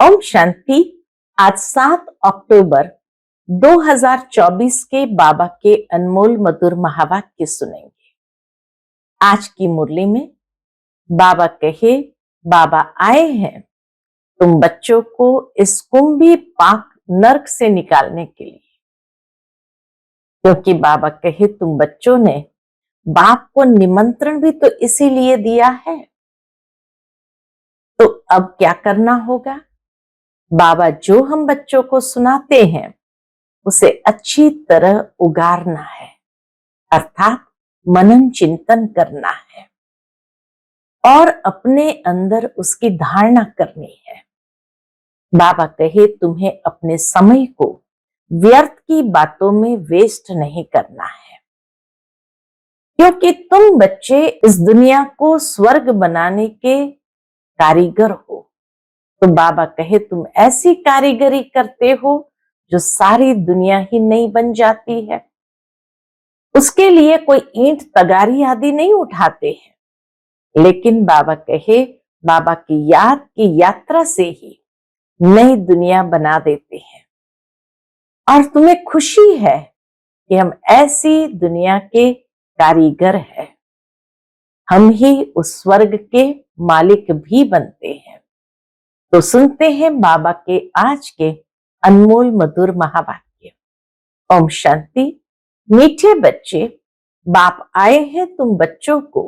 ओम शांति। आज 7 अक्टूबर 2024 के बाबा के अनमोल मधुर महावाक्य सुनेंगे। आज की मुरली में बाबा कहे, बाबा आए हैं तुम बच्चों को इस कुंभी पाक नरक से निकालने के लिए। क्योंकि बाबा कहे तुम बच्चों ने बाप को निमंत्रण भी तो इसीलिए दिया है। तो अब क्या करना होगा? बाबा जो हम बच्चों को सुनाते हैं उसे अच्छी तरह उगारना है, अर्थात मनन चिंतन करना है और अपने अंदर उसकी धारणा करनी है। बाबा कहे तुम्हें अपने समय को व्यर्थ की बातों में वेस्ट नहीं करना है, क्योंकि तुम बच्चे इस दुनिया को स्वर्ग बनाने के कारीगर हो। तो बाबा कहे तुम ऐसी कारीगरी करते हो जो सारी दुनिया ही नहीं बन जाती है। उसके लिए कोई ईंट तगारी आदि नहीं उठाते हैं, लेकिन बाबा कहे बाबा की याद की यात्रा से ही नई दुनिया बना देते हैं। और तुम्हें खुशी है कि हम ऐसी दुनिया के कारीगर हैं। हम ही उस स्वर्ग के मालिक भी बनते हैं। तो सुनते हैं बाबा के आज के अनमोल मधुर महावाक्य। ओम शांति। मीठे बच्चे, बाप आए हैं तुम बच्चों को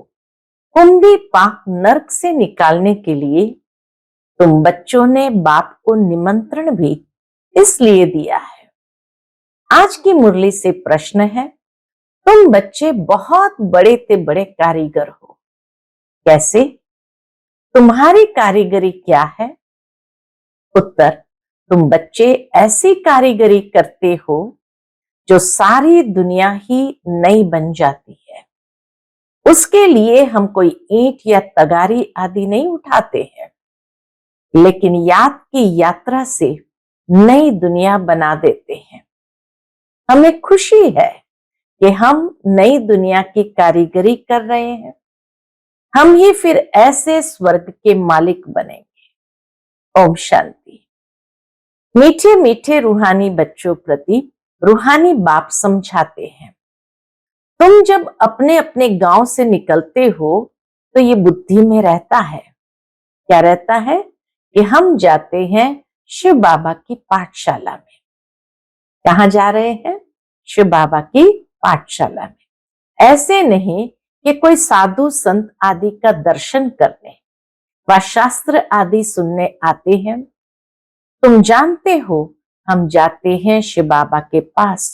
कुंभी पाक नरक से निकालने के लिए। तुम बच्चों ने बाप को निमंत्रण भी इसलिए दिया है। आज की मुरली से प्रश्न है, तुम बच्चे बहुत बड़े से बड़े कारीगर हो। कैसे? तुम्हारी कारीगरी क्या है? उत्तर, तुम बच्चे ऐसी कारीगरी करते हो जो सारी दुनिया ही नई बन जाती है। उसके लिए हम कोई ईंट या तगारी आदि नहीं उठाते हैं, लेकिन याद की यात्रा से नई दुनिया बना देते हैं। हमें खुशी है कि हम नई दुनिया की कारीगरी कर रहे हैं। हम ही फिर ऐसे स्वर्ग के मालिक बनेंगे। ओम शांति। मीठे मीठे रूहानी बच्चों प्रति रूहानी बाप समझाते हैं, तुम जब अपने अपने गांव से निकलते हो तो ये बुद्धि में रहता है। क्या रहता है? कि हम जाते हैं शिव बाबा की पाठशाला में। कहाँ जा रहे हैं? शिव बाबा की पाठशाला में। ऐसे नहीं कि कोई साधु संत आदि का दर्शन करने व शास्त्र आदि सुनने आते हैं। तुम जानते हो हम जाते हैं शिव बाबा के पास।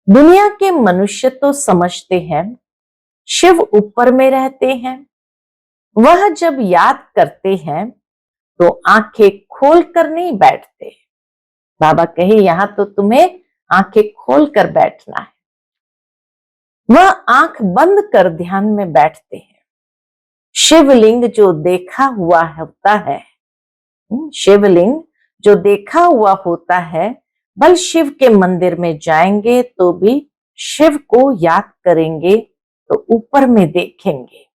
दुनिया के मनुष्य तो समझते हैं शिव ऊपर में रहते हैं। वह जब याद करते हैं तो आंखें खोल कर नहीं बैठते। बाबा कहे यहां तो तुम्हें आंखें खोल कर बैठना है। वह आंख बंद कर ध्यान में बैठते हैं। शिवलिंग जो देखा हुआ होता है, शिवलिंग जो देखा हुआ होता है, बल शिव के मंदिर में जाएंगे तो भी शिव को याद करेंगे तो ऊपर में देखेंगे,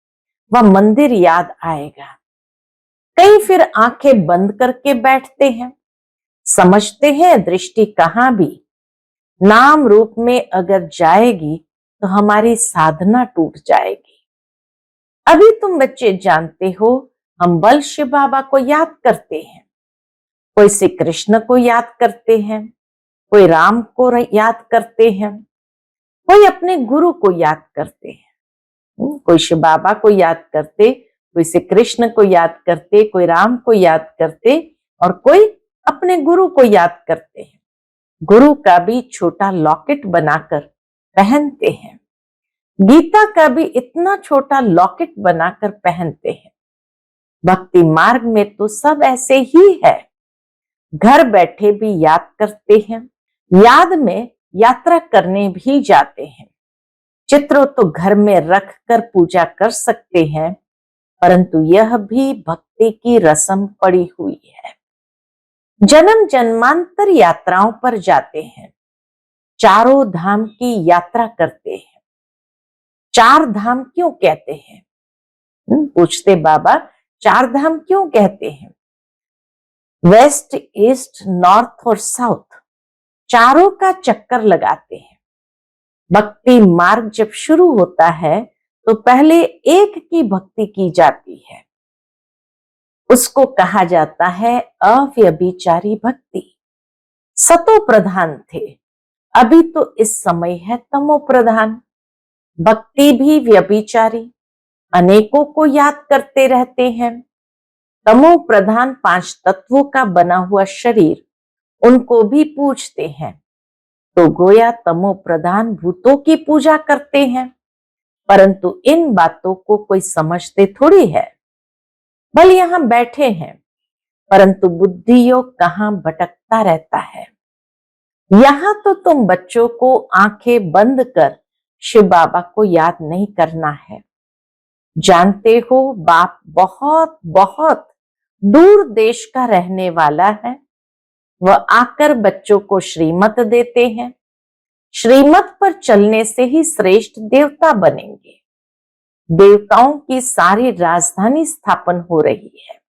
वह मंदिर याद आएगा। कई फिर आंखें बंद करके बैठते हैं, समझते हैं दृष्टि कहां भी नाम रूप में अगर जाएगी तो हमारी साधना टूट जाएगी। अभी तुम बच्चे जानते हो हम बल शिव बाबा को याद करते हैं, कोई श्री कृष्ण को याद करते हैं, कोई राम को याद करते हैं, कोई अपने गुरु को याद करते हैं। कोई शिव बाबा को याद करते, कोई श्री कृष्ण को याद करते, कोई राम को याद करते और कोई अपने गुरु को याद करते हैं। गुरु का भी छोटा लॉकेट बनाकर पहनते हैं। गीता का भी इतना छोटा लॉकेट बनाकर पहनते हैं। भक्ति मार्ग में तो सब ऐसे ही है। घर बैठे भी याद करते हैं, याद में यात्रा करने भी जाते हैं। चित्रों तो घर में रख कर पूजा कर सकते हैं, परंतु यह भी भक्ति की रस्म पड़ी हुई है। जन्म जन्मांतर यात्राओं पर जाते हैं, चारों धाम की यात्रा करते हैं। चार धाम क्यों कहते हैं? पूछते बाबा, चार धाम क्यों कहते हैं? वेस्ट, ईस्ट, नॉर्थ और साउथ चारों का चक्कर लगाते हैं। भक्ति मार्ग जब शुरू होता है तो पहले एक की भक्ति की जाती है, उसको कहा जाता है अव्यभिचारी भक्ति। सतो प्रधान थे, अभी तो इस समय है तमो प्रधान। भक्ति भी व्यभिचारी, अनेकों को याद करते रहते हैं। तमो प्रधान 5 तत्वों का बना हुआ शरीर उनको भी पूजते हैं, तो गोया तमो प्रधान भूतों की पूजा करते हैं, परंतु इन बातों को कोई समझते थोड़ी है। भले यहां बैठे हैं, परंतु बुद्धि योग कहां भटकता रहता है। यहां तो तुम बच्चों को आंखें बंद कर शिव बाबा को याद नहीं करना है। जानते हो बाप बहुत बहुत दूर देश का रहने वाला है। वह आकर बच्चों को श्रीमत देते हैं। श्रीमत पर चलने से ही श्रेष्ठ देवता बनेंगे। देवताओं की सारी राजधानी स्थापन हो रही है।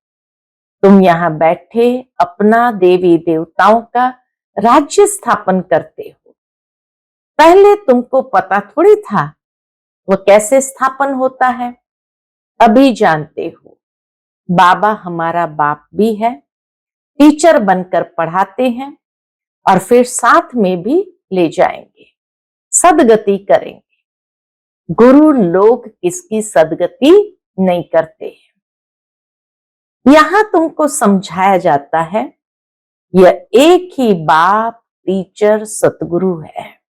तुम यहाँ बैठे अपना देवी देवताओं का राज्य स्थापन करते हो। पहले तुमको पता थोड़ी था वो कैसे स्थापन होता है, अभी जानते हो। बाबा हमारा बाप भी है, टीचर बनकर पढ़ाते हैं और फिर साथ में भी ले जाएंगे, सदगति करेंगे। गुरु लोग किसकी सदगति नहीं करते हैं। यहां तुमको समझाया जाता है यह एक ही बाप टीचर सतगुरु है।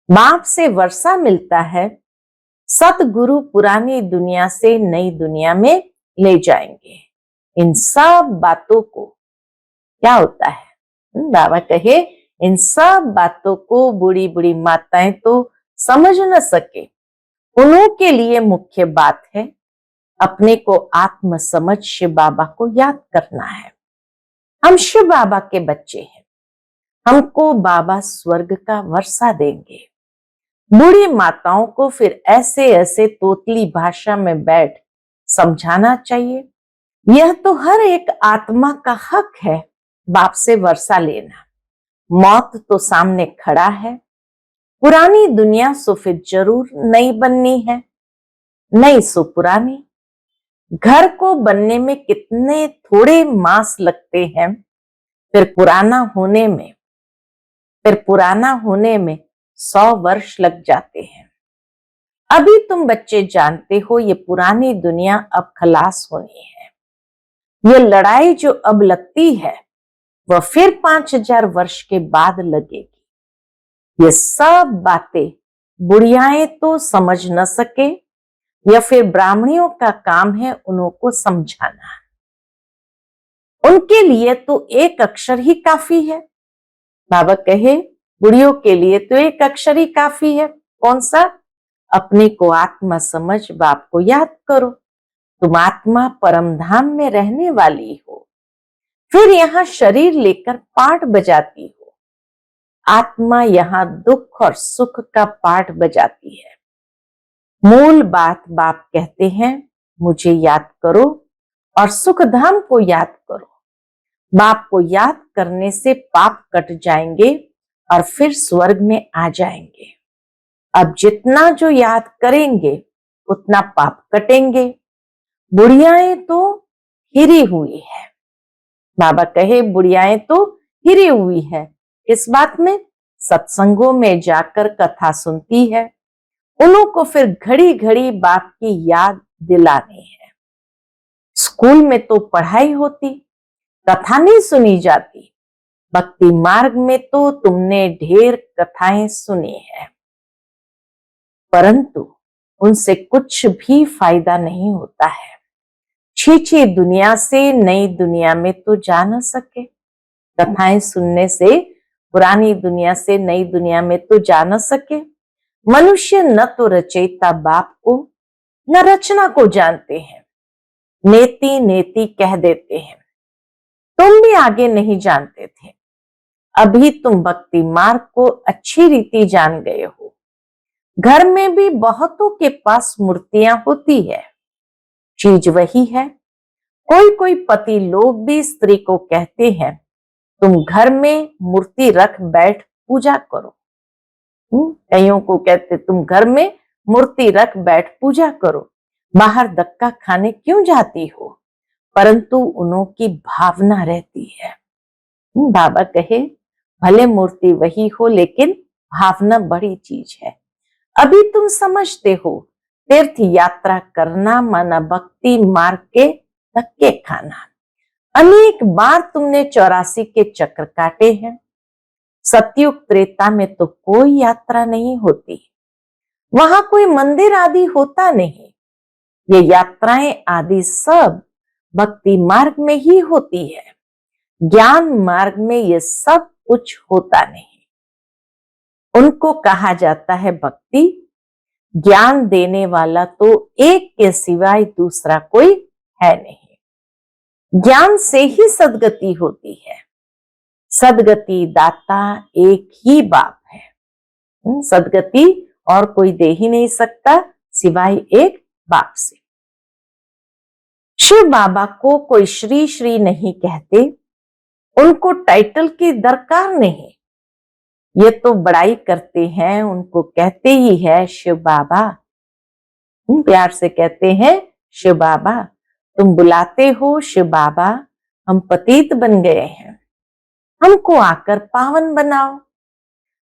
बाप से वर्षा मिलता है, सतगुरु पुरानी दुनिया से नई दुनिया में ले जाएंगे। इन सब बातों को क्या होता है, बाबा कहे इन सब बातों को बूढ़ी बूढ़ी माताएं तो समझ न सके। उन्हों के लिए मुख्य बात है अपने को आत्म समझ शिव बाबा को याद करना है। हम शिव बाबा के बच्चे हैं, हमको बाबा स्वर्ग का वर्षा देंगे। बूढ़ी माताओं को फिर ऐसे ऐसे तोतली भाषा में बैठ समझाना चाहिए। यह तो हर एक आत्मा का हक है बाप से वर्षा लेना। मौत तो सामने खड़ा है। पुरानी दुनिया सो फिर जरूर नई बननी है, नई सो पुरानी। घर को बनने में कितने थोड़े मास लगते हैं, फिर पुराना होने में 100 वर्ष लग जाते हैं। अभी तुम बच्चे जानते हो ये पुरानी दुनिया अब खलास होनी है। ये लड़ाई जो अब लगती है वह फिर 5000 वर्ष के बाद लगेगी। ये सब बातें बुढ़ियाएं तो समझ न सके, या फिर ब्राह्मणियों का काम है उन्हों को समझाना। उनके लिए तो एक अक्षर ही काफी है। बाबा कहे बुढ़ियों के लिए तो एक अक्षर ही काफी है। कौन सा? अपने को आत्मा समझ बाप को याद करो। तुम आत्मा परम धाम में रहने वाली हो, फिर यहाँ शरीर लेकर पाठ बजाती हो। आत्मा यहाँ दुख और सुख का पाठ बजाती है। मूल बात बाप कहते हैं मुझे याद करो और सुख धाम को याद करो। बाप को याद करने से पाप कट जाएंगे और फिर स्वर्ग में आ जाएंगे। अब जितना जो याद करेंगे उतना पाप कटेंगे। बुढ़ियाएं तो हिरी हुई है। बाबा कहे बुढ़ियाएं तो हिरी हुई है। इस बात में सत्संगों में जाकर कथा सुनती है, उन्हों को फिर घड़ी घड़ी बाप की याद दिलानी है। स्कूल में तो पढ़ाई होती, कथा नहीं सुनी जाती। भक्ति मार्ग में तो तुमने ढेर कथाएं सुनी है, परंतु उनसे कुछ भी फायदा नहीं होता है। छीछी दुनिया से नई दुनिया में तो जा न सके। कथाएं सुनने से पुरानी दुनिया से नई दुनिया में तो जा न सके। मनुष्य न तो रचयिता बाप को न रचना को जानते हैं, नेति नेति कह देते हैं। तुम भी आगे नहीं जानते थे, अभी तुम भक्ति मार्ग को अच्छी रीति जान गए हो। घर में भी बहुतों के पास मूर्तियां होती है, चीज वही है। कोई कोई पति लोग भी स्त्री को कहते हैं तुम घर में मूर्ति रख बैठ पूजा करो। कईयों को कहते तुम घर में मूर्ति रख बैठ पूजा करो, बाहर धक्का खाने क्यों जाती हो। परंतु उन्हों की भावना रहती है। बाबा कहे भले मूर्ति वही हो लेकिन भावना बड़ी चीज है। अभी तुम समझते हो तीर्थ यात्रा करना माना भक्ति मार्ग के धक्के खाना। अनेक बार तुमने 84 के चक्र काटे हैं। सतयुग त्रेता में तो कोई यात्रा नहीं होती, वहां कोई मंदिर आदि होता नहीं। ये यात्राएं आदि सब भक्ति मार्ग में ही होती है। ज्ञान मार्ग में ये सब कुछ होता नहीं। उनको कहा जाता है भक्ति। ज्ञान देने वाला तो एक के सिवाय दूसरा कोई है नहीं। ज्ञान से ही सदगति होती है। सदगति दाता एक ही बाप है। सदगति और कोई दे ही नहीं सकता सिवाय एक बाप से। शिव बाबा को कोई श्री श्री नहीं कहते, उनको टाइटल की दरकार नहीं। ये तो बड़ाई करते हैं, उनको कहते ही है शिव बाबा। प्यार से कहते हैं शिव बाबा। तुम बुलाते हो शिव बाबा, हम पतित बन गए हैं, हमको आकर पावन बनाओ।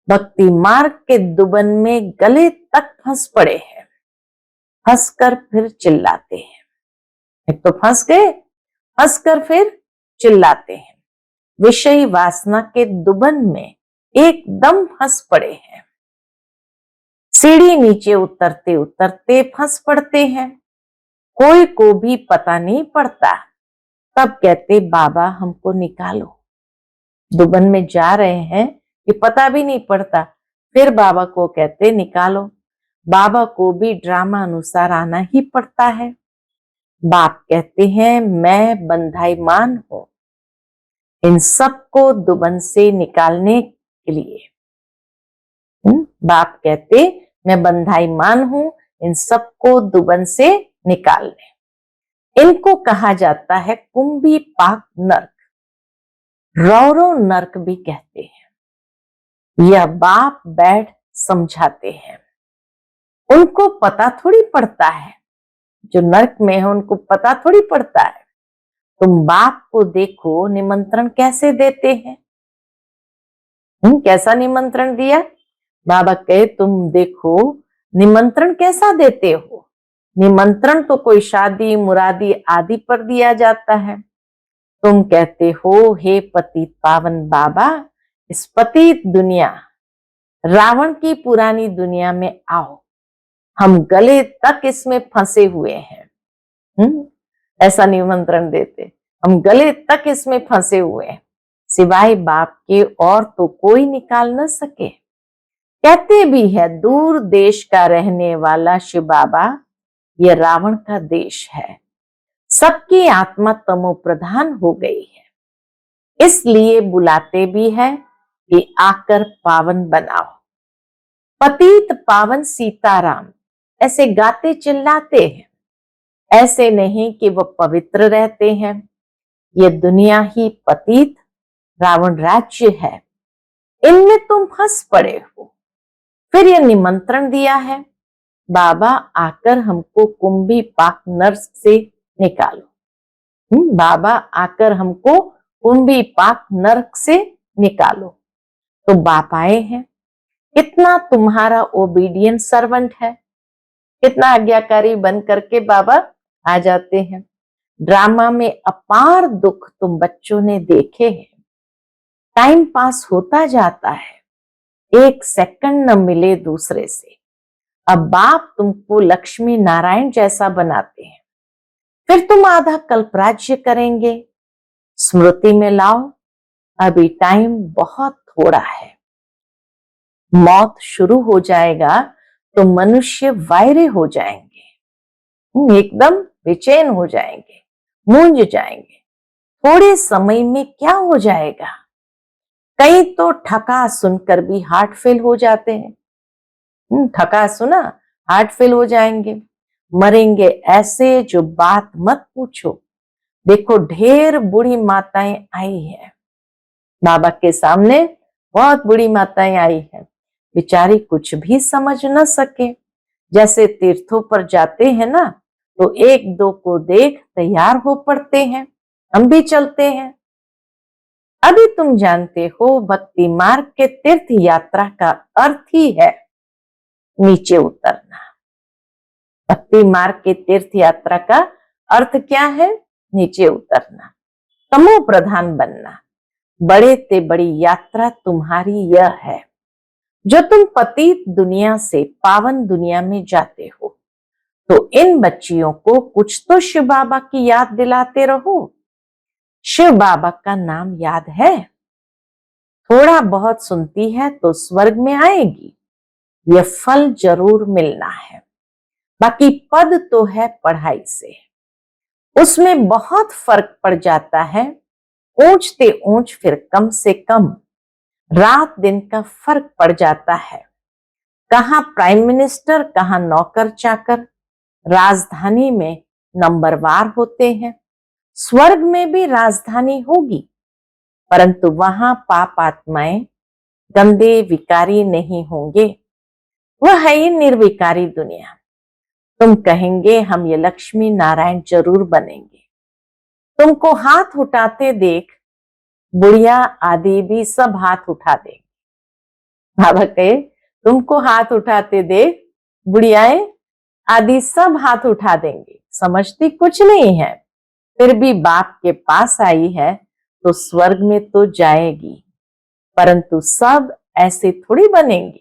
भक्ति मार्ग के दुबन में गले तक फंस पड़े हैं, फंसकर फिर चिल्लाते हैं। एक तो फंस गए, फंसकर फिर चिल्लाते हैं। विषयी वासना के दुबन में एकदम फंस पड़े हैं। सीढ़ी नीचे उतरते उतरते फंस पड़ते हैं। कोई को भी पता नहीं पड़ता, तब कहते बाबा हमको निकालो। दुबन में जा रहे हैं कि पता भी नहीं पड़ता, फिर बाबा को कहते निकालो। बाबा को भी ड्रामा अनुसार आना ही पड़ता है। बाप कहते हैं मैं बंधाईमान हूं इन सबको दुबन से निकालने के लिए। बाप कहते मैं बंधाईमान हूं इन सबको दुबन से निकालने। इनको कहा जाता है कुंभी पाक नर्क, रौरव नर्क भी कहते हैं। यह बाप बैठ समझाते हैं। उनको पता थोड़ी पड़ता है, जो नर्क में है उनको पता थोड़ी पड़ता है। तुम बाप को देखो निमंत्रण कैसे देते हैं। कैसा निमंत्रण दिया। बाबा कहे तुम देखो निमंत्रण कैसा देते हो। निमंत्रण तो कोई शादी मुरादी आदि पर दिया जाता है। तुम कहते हो हे पतित पावन बाबा, इस पतित दुनिया रावण की पुरानी दुनिया में आओ, हम गले तक इसमें फंसे हुए हैं। ऐसा निमंत्रण देते, हम गले तक इसमें फंसे हुए हैं, सिवाय बाप के और तो कोई निकाल न सके। कहते भी है दूर देश का रहने वाला शिव बाबा, यह रावण का देश है। सबकी आत्मा तमो प्रधान हो गई है, इसलिए बुलाते भी है कि आकर पावन बनाओ। पतित पावन सीताराम ऐसे गाते चिल्लाते हैं। ऐसे नहीं कि वह पवित्र रहते हैं। ये दुनिया ही पतित रावण राज्य है, इनमें तुम फंस पड़े हो। फिर यह निमंत्रण दिया है बाबा आकर हमको कुंभी पाक नर्क से निकालो। बाबा आकर हमको कुंभी पाक नर्क से निकालो। तो बाप आए हैं। कितना तुम्हारा ओबीडियंट सर्वेंट है, कितना आज्ञाकारी बन करके बाबा आ जाते हैं। ड्रामा में अपार दुख तुम बच्चों ने देखे हैं। टाइम पास होता जाता है, एक सेकंड न मिले दूसरे से। अब बाप तुमको लक्ष्मी नारायण जैसा बनाते हैं, फिर तुम आधा कल्प राज्य करेंगे। स्मृति में लाओ, अभी टाइम बहुत थोड़ा है। मौत शुरू हो जाएगा तो मनुष्य वायरे हो जाएंगे, एकदम बेचैन हो जाएंगे, मूंझ जाएंगे। थोड़े समय में क्या हो जाएगा। कई तो ठका सुनकर भी हार्ट फेल हो जाते हैं। ठका सुना हार्ट फेल हो जाएंगे, मरेंगे ऐसे जो बात मत पूछो। देखो ढेर बूढ़ी माताएं आई है बाबा के सामने, बहुत बूढ़ी माताएं आई है, बेचारी कुछ भी समझ न सके। जैसे तीर्थों पर जाते हैं ना, तो एक दो को देख तैयार हो पड़ते हैं, हम भी चलते हैं। अभी तुम जानते हो भक्ति मार्ग के तीर्थ यात्रा का अर्थ ही है नीचे उतरना। भक्ति मार्ग के तीर्थ यात्रा का अर्थ क्या है? नीचे उतरना, तमो प्रधान बनना। बड़े ते बड़ी यात्रा तुम्हारी यह है, जो तुम पतित दुनिया से पावन दुनिया में जाते हो। तो इन बच्चियों को कुछ तो शिव बाबा की याद दिलाते रहो। शिव बाबा का नाम याद है? थोड़ा बहुत सुनती है तो स्वर्ग में आएगी, यह फल जरूर मिलना है। बाकी पद तो है पढ़ाई से, उसमें बहुत फर्क पड़ जाता है। ऊंचते ऊंच फिर कम से कम, रात दिन का फर्क पड़ जाता है। कहां प्राइम मिनिस्टर, कहां नौकर चाकर, राजधानी में नंबरवार होते हैं। स्वर्ग में भी राजधानी होगी, परंतु वहां पाप आत्माएं गंदे विकारी नहीं होंगे। वह है ही निर्विकारी दुनिया। तुम कहेंगे हम ये लक्ष्मी नारायण जरूर बनेंगे। तुमको हाथ उठाते देख बुढ़िया आदि भी सब हाथ उठा देंगे। बाबा कहे तुमको हाथ उठाते देख बुढ़ियाएं आदि सब हाथ उठा देंगे, समझती कुछ नहीं है, फिर भी बाप के पास आई है तो स्वर्ग में तो जाएगी। परंतु सब ऐसे थोड़ी बनेंगी,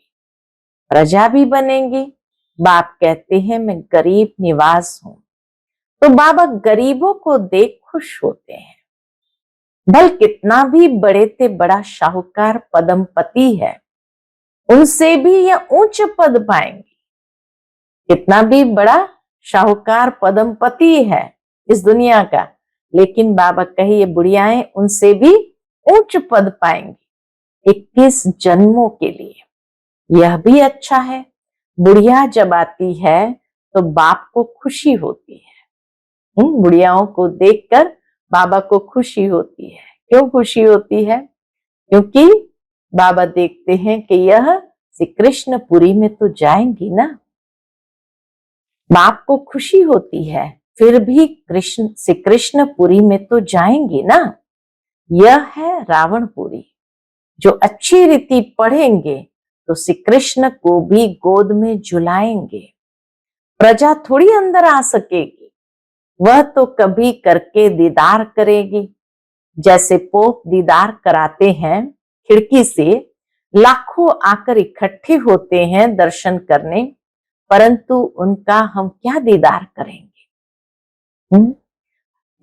प्रजा भी बनेंगी। बाप कहते हैं मैं गरीब निवास हूं, तो बाबा गरीबों को देख खुश होते हैं। भल कितना भी बड़े ते बड़ा शाहूकार पदमपति है, उनसे भी यह उच्च पद पाएंगे। कितना भी बड़ा शाहूकार पदमपति है इस दुनिया का, लेकिन बाबा कहिए बुढ़ियाएं उनसे भी उच्च पद पाएंगी 21 जन्मों के लिए। यह भी अच्छा है। बुढ़िया जब आती है तो बाप को खुशी होती है। बुढ़ियाओं को देखकर बाबा को खुशी होती है। क्यों खुशी होती है? क्योंकि बाबा देखते हैं कि यह श्री कृष्णपुरी में तो जाएंगी ना। बाप को खुशी होती है, फिर भी श्री कृष्णपुरी में तो जाएंगी ना। यह है रावणपुरी। जो अच्छी रीति पढ़ेंगे तो श्री कृष्ण को भी गोद में झुलाएंगे। प्रजा थोड़ी अंदर आ सकेगी, वह तो कभी करके दीदार करेगी। जैसे पोप दीदार कराते हैं खिड़की से, लाखों आकर इकट्ठे होते हैं दर्शन करने, परंतु उनका हम क्या दीदार करेंगे?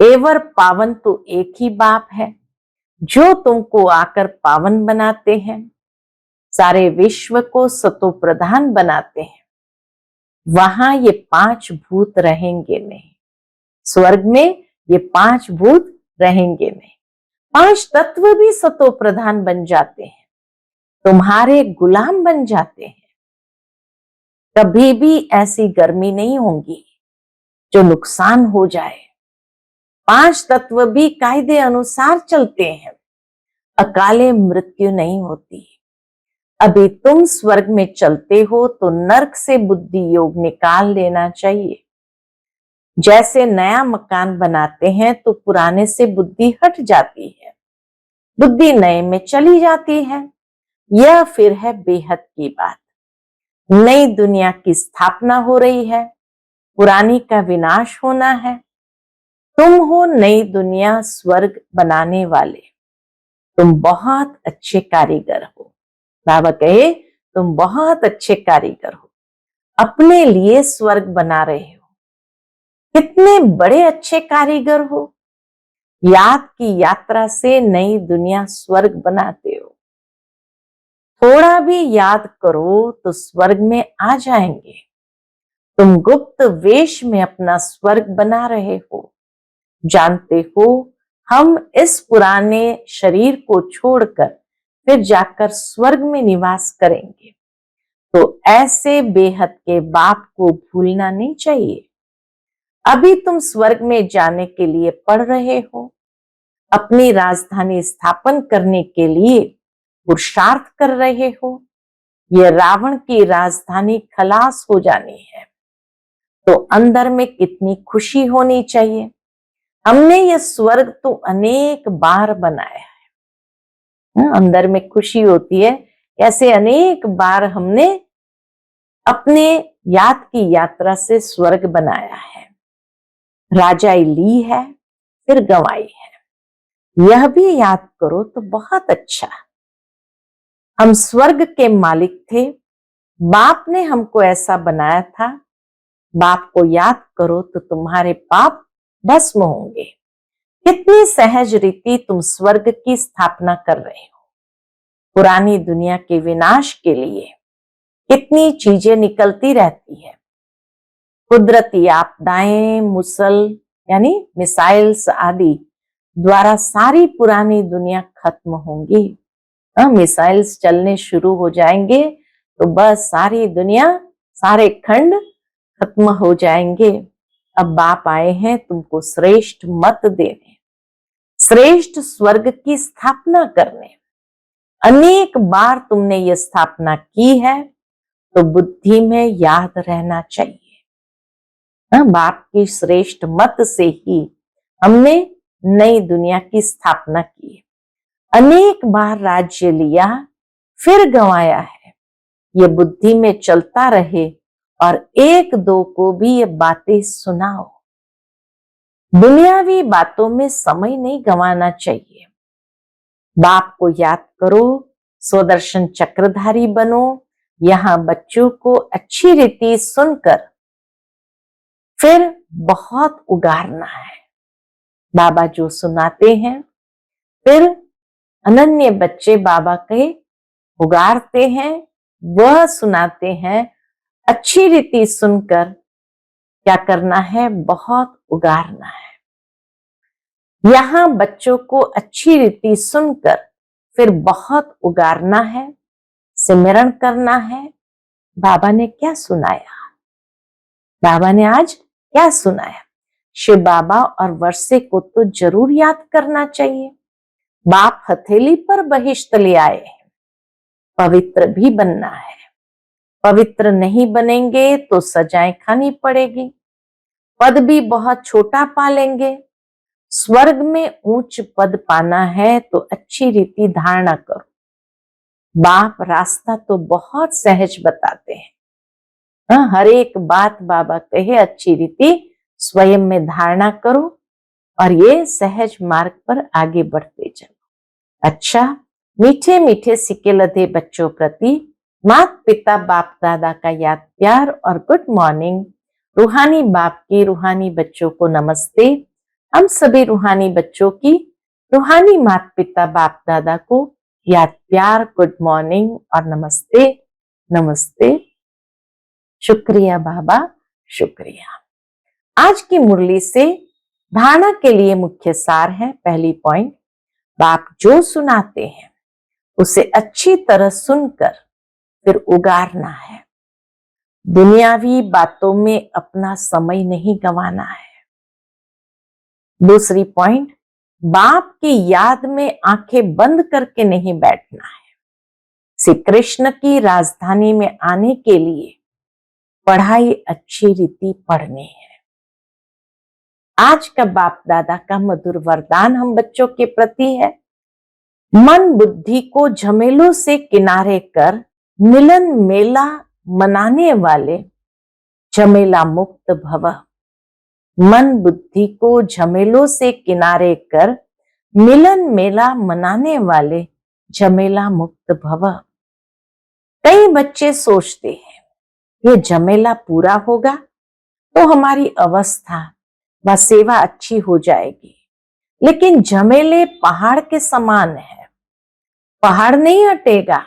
एवर पावन तो एक ही बाप है, जो तुमको आकर पावन बनाते हैं, सारे विश्व को सतो प्रधान बनाते हैं। वहां ये 5 भूत रहेंगे नहीं, स्वर्ग में ये 5 भूत रहेंगे नहीं। 5 तत्व भी सतो प्रधान बन जाते हैं, तुम्हारे गुलाम बन जाते हैं। कभी भी ऐसी गर्मी नहीं होगी जो नुकसान हो जाए। 5 तत्व भी कायदे अनुसार चलते हैं, अकाले मृत्यु नहीं होती। अभी तुम स्वर्ग में चलते हो तो नर्क से बुद्धि योग निकाल लेना चाहिए। जैसे नया मकान बनाते हैं तो पुराने से बुद्धि हट जाती है, बुद्धि नए में चली जाती है। यह फिर है बेहद की बात। नई दुनिया की स्थापना हो रही है, पुरानी का विनाश होना है। तुम हो नई दुनिया स्वर्ग बनाने वाले, तुम बहुत अच्छे कारीगर हो। बाबा कहे तुम बहुत अच्छे कारीगर हो, अपने लिए स्वर्ग बना रहे हो। कितने बड़े अच्छे कारीगर हो, याद की यात्रा से नई दुनिया स्वर्ग बनाते हो। थोड़ा भी याद करो तो स्वर्ग में आ जाएंगे। तुम गुप्त वेश में अपना स्वर्ग बना रहे हो। जानते हो हम इस पुराने शरीर को छोड़कर फिर जाकर स्वर्ग में निवास करेंगे। तो ऐसे बेहद के बाप को भूलना नहीं चाहिए। अभी तुम स्वर्ग में जाने के लिए पढ़ रहे हो, अपनी राजधानी स्थापन करने के लिए पुरुषार्थ कर रहे हो। यह रावण की राजधानी खलास हो जानी है, तो अंदर में कितनी खुशी होनी चाहिए। हमने यह स्वर्ग तो अनेक बार बनाया है। अंदर में खुशी होती है, ऐसे अनेक बार हमने अपने याद की यात्रा से स्वर्ग बनाया है। राजाई ली है, फिर गंवाई है, यह भी याद करो तो बहुत अच्छा। हम स्वर्ग के मालिक थे, बाप ने हमको ऐसा बनाया था। बाप को याद करो तो तुम्हारे पाप भस्म होंगे। कितनी सहज रीति तुम स्वर्ग की स्थापना कर रहे हो। पुरानी दुनिया के विनाश के लिए कितनी चीजें निकलती रहती है। कुदरती आपदाएं, मुसल यानी मिसाइल्स आदि द्वारा सारी पुरानी दुनिया खत्म होंगी। मिसाइल्स चलने शुरू हो जाएंगे तो बस सारी दुनिया, सारे खंड खत्म हो जाएंगे। अब बाप आए हैं तुमको श्रेष्ठ मत देने, श्रेष्ठ स्वर्ग की स्थापना करने। अनेक बार तुमने ये स्थापना की है तो बुद्धि में याद रहना चाहिए। बाप की श्रेष्ठ मत से ही हमने नई दुनिया की स्थापना की। अनेक बार राज्य लिया, फिर गंवाया है। ये बुद्धि में चलता रहे और एक दो को भी ये बातें सुनाओ। दुनियावी बातों में समय नहीं गंवाना चाहिए। बाप को याद करो, स्वदर्शन चक्रधारी बनो। यहां बच्चों को अच्छी रीति सुनकर फिर बहुत उगारना है। बाबा जो सुनाते हैं, फिर अनन्य बच्चे बाबा के उगारते हैं, वह सुनाते हैं। अच्छी रीति सुनकर क्या करना है, बहुत उगारना है। यहां बच्चों को अच्छी रीति सुनकर फिर बहुत उगारना है, सिमरण करना है। बाबा ने क्या सुनाया, बाबा ने आज क्या सुनाया। शिव बाबा और वर्षे को तो जरूर याद करना चाहिए। बाप हथेली पर बहिश्त ले आए हैं, पवित्र भी बनना है। पवित्र नहीं बनेंगे तो सजाएं खानी पड़ेगी, पद भी बहुत छोटा पालेंगे। स्वर्ग में ऊंच पद पाना है तो अच्छी रीति धारणा करो। बाप रास्ता तो बहुत सहज बताते हैं। हर एक बात बाबा कहे अच्छी रीति स्वयं में धारणा करो और ये सहज मार्ग पर आगे बढ़ते चलो। अच्छा, मीठे मीठे सिक्के लदे बच्चों प्रति माता पिता बाप दादा का याद प्यार और गुड मॉर्निंग। रूहानी बाप की रूहानी बच्चों को नमस्ते। हम सभी रूहानी बच्चों की रूहानी माता पिता बाप दादा को याद प्यार, गुड मॉर्निंग और नमस्ते नमस्ते। शुक्रिया बाबा, शुक्रिया। आज की मुरली से धारणा के लिए मुख्य सार है। पहली पॉइंट, बाप जो सुनाते हैं उसे अच्छी तरह सुनकर फिर उगारना है। दुनियावी बातों में अपना समय नहीं गंवाना है। दूसरी पॉइंट, बाप की याद में आंखें बंद करके नहीं बैठना है। श्री कृष्ण की राजधानी में आने के लिए पढ़ाई अच्छी रीति पढ़नी है। आज का बाप दादा का मधुर वरदान हम बच्चों के प्रति है, मन बुद्धि को झमेलों से किनारे कर मिलन मेला मनाने वाले झमेला मुक्त भव। मन बुद्धि को झमेलों से किनारे कर मिलन मेला मनाने वाले झमेला मुक्त भव। कई बच्चे सोचते हैं ये झमेला पूरा होगा तो हमारी अवस्था व सेवा अच्छी हो जाएगी, लेकिन झमेले पहाड़ के समान है। पहाड़ नहीं हटेगा,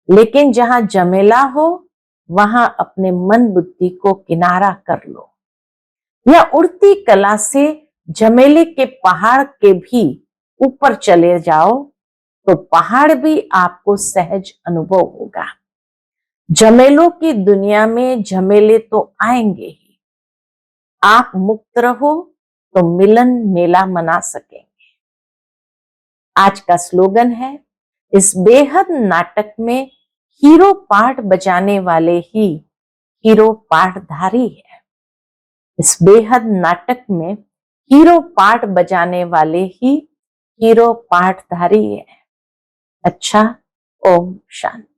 लेकिन जहां झमेला हो वहां अपने मन बुद्धि को किनारा कर लो। या उड़ती कला से झमेले के पहाड़ के भी ऊपर चले जाओ तो पहाड़ भी आपको सहज अनुभव होगा। झमेलों की दुनिया में झमेले तो आएंगे ही, आप मुक्त रहो तो मिलन मेला मना सकेंगे। आज का स्लोगन है, इस बेहद नाटक में हीरो पार्ट बजाने वाले ही हीरो पार्टधारी है। इस बेहद नाटक में हीरो पार्ट बजाने वाले ही हीरो पार्टधारी है। अच्छा, ओम शांति।